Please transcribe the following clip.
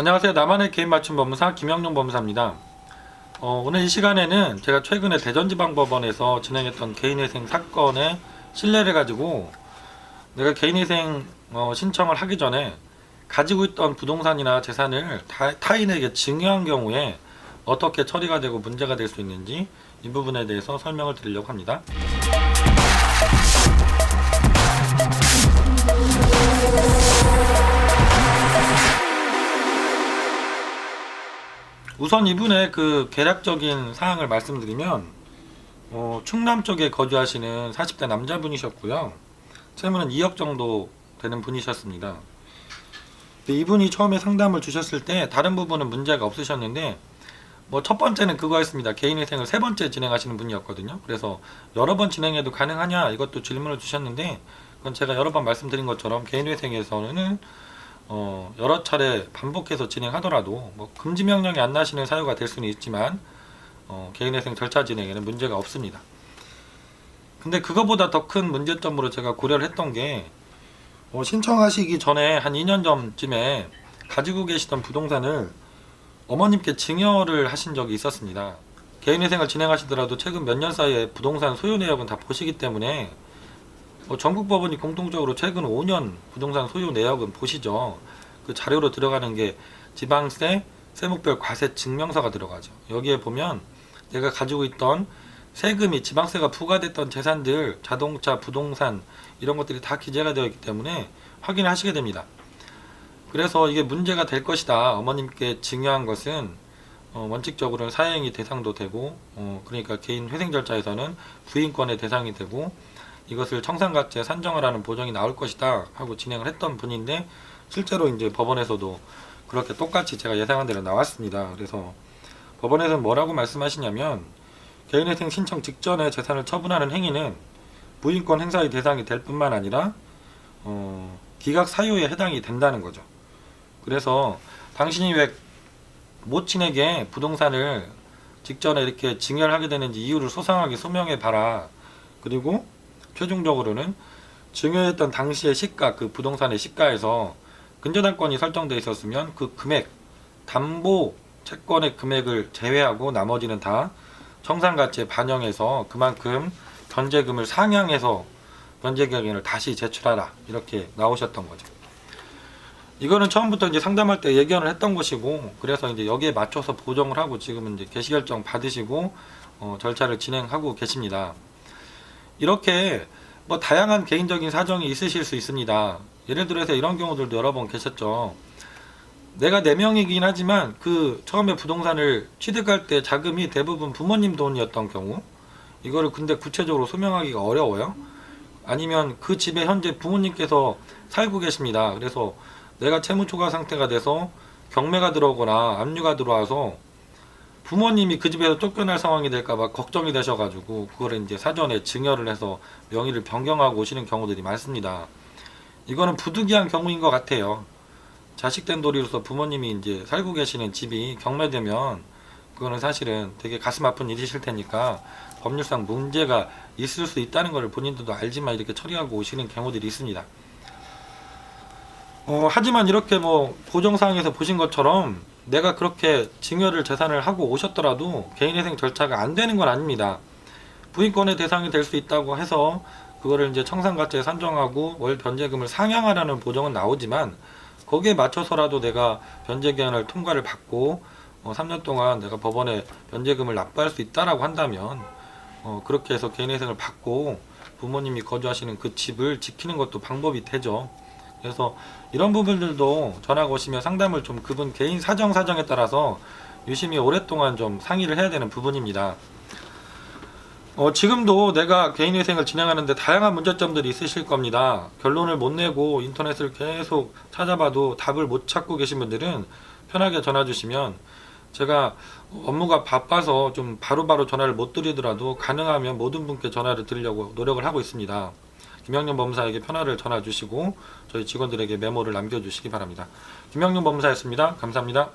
안녕하세요. 나만의 개인 맞춤 법무사 김영룡 법무사입니다. 오늘 이 시간에는 제가 최근에 대전지방법원에서 진행했던 개인회생 사건의 신뢰를 가지고 내가 개인회생 신청을 하기 전에 가지고 있던 부동산이나 재산을 타인에게 증여한 경우에 어떻게 처리가 되고 문제가 될 수 있는지 이 부분에 대해서 설명을 드리려고 합니다. 우선 이분의 그 개략적인 사항을 말씀드리면 충남 쪽에 거주하시는 40대 남자분이셨고요. 채무는 2억 정도 되는 분이셨습니다. 이분이 처음에 상담을 주셨을 때 다른 부분은 문제가 없으셨는데 첫 번째는 그거였습니다. 개인회생을 3번째 진행하시는 분이었거든요. 그래서 여러 번 진행해도 가능하냐 이것도 질문을 주셨는데 그건 제가 여러 번 말씀드린 것처럼 개인회생에서는 여러 차례 반복해서 진행하더라도 금지 명령이 안 나시는 사유가 될 수는 있지만 개인회생 절차 진행에는 문제가 없습니다. 근데 그거보다 더 큰 문제점으로 제가 고려를 했던 게 신청하시기 전에 한 2년 전쯤에 가지고 계시던 부동산을 어머님께 증여를 하신 적이 있었습니다. 개인회생을 진행하시더라도 최근 몇 년 사이에 부동산 소유 내역은 다 보시기 때문에 전국 법원이 공통적으로 최근 5년 부동산 소유 내역은 보시죠. 그 자료로 들어가는 게 지방세, 세목별 과세 증명서가 들어가죠. 여기에 보면 내가 가지고 있던 세금이 지방세가 부과됐던 재산들, 자동차, 부동산 이런 것들이 다 기재가 되어 있기 때문에 확인을 하시게 됩니다. 그래서 이게 문제가 될 것이다. 어머님께 증여한 것은 원칙적으로는 사행위 대상도 되고 그러니까 개인 회생 절차에서는 부인권의 대상이 되고 이것을 청산가치에 산정을 하는 보정이 나올 것이다 하고 진행을 했던 분인데 실제로 이제 법원에서도 그렇게 똑같이 제가 예상한 대로 나왔습니다. 그래서 법원에서는 뭐라고 말씀하시냐면 개인회생 신청 직전에 재산을 처분하는 행위는 부인권 행사의 대상이 될 뿐만 아니라 기각 사유에 해당이 된다는 거죠. 그래서 당신이 왜 모친에게 부동산을 직전에 이렇게 증여를 하게 되는지 이유를 소상하게 소명해 봐라. 그리고 최종적으로는 증여했던 당시의 시가, 그 부동산의 시가에서 근저당권이 설정되어 있었으면 그 금액, 담보 채권의 금액을 제외하고 나머지는 다 청산가치에 반영해서 그만큼 변제금을 상향해서 변제금을 다시 제출하라 이렇게 나오셨던 거죠. 이거는 처음부터 이제 상담할 때 예견을 했던 것이고 그래서 이제 여기에 맞춰서 보정을 하고 지금은 이제 개시결정 받으시고 절차를 진행하고 계십니다. 이렇게 다양한 개인적인 사정이 있으실 수 있습니다. 예를 들어서 이런 경우들도 여러 번 계셨죠. 내가 4명이긴 하지만 그 처음에 부동산을 취득할 때 자금이 대부분 부모님 돈이었던 경우 이거를 근데 구체적으로 소명하기가 어려워요. 아니면 그 집에 현재 부모님께서 살고 계십니다. 그래서 내가 채무 초과 상태가 돼서 경매가 들어오거나 압류가 들어와서 부모님이 그 집에서 쫓겨날 상황이 될까봐 걱정이 되셔가지고 그거를 이제 사전에 증여를 해서 명의를 변경하고 오시는 경우들이 많습니다. 이거는 부득이한 경우인 것 같아요. 자식된 도리로서 부모님이 이제 살고 계시는 집이 경매되면 그거는 사실은 되게 가슴 아픈 일이실 테니까 법률상 문제가 있을 수 있다는 걸 본인들도 알지만 이렇게 처리하고 오시는 경우들이 있습니다. 하지만 이렇게 보정사항에서 보신 것처럼 내가 그렇게 증여를 재산을 하고 오셨더라도 개인회생 절차가 안 되는 건 아닙니다. 부인권의 대상이 될 수 있다고 해서 그거를 이제 청산가치에 산정하고 월 변제금을 상향하라는 보정은 나오지만 거기에 맞춰서라도 내가 변제기한을 통과를 받고 3년 동안 내가 법원에 변제금을 납부할 수 있다라고 한다면 그렇게 해서 개인회생을 받고 부모님이 거주하시는 그 집을 지키는 것도 방법이 되죠. 그래서 이런 부분들도 전화가 오시면 상담을 좀 그분 개인 사정에 따라서 유심히 오랫동안 좀 상의를 해야 되는 부분입니다. 지금도 내가 개인회생을 진행하는데 다양한 문제점들이 있으실 겁니다. 결론을 못 내고 인터넷을 계속 찾아봐도 답을 못 찾고 계신 분들은 편하게 전화 주시면 제가 업무가 바빠서 좀 바로바로 전화를 못 드리더라도 가능하면 모든 분께 전화를 드리려고 노력을 하고 있습니다. 김영룡 법무사에게 편화를 전화 주시고 저희 직원들에게 메모를 남겨주시기 바랍니다. 김영룡 법무사였습니다. 감사합니다.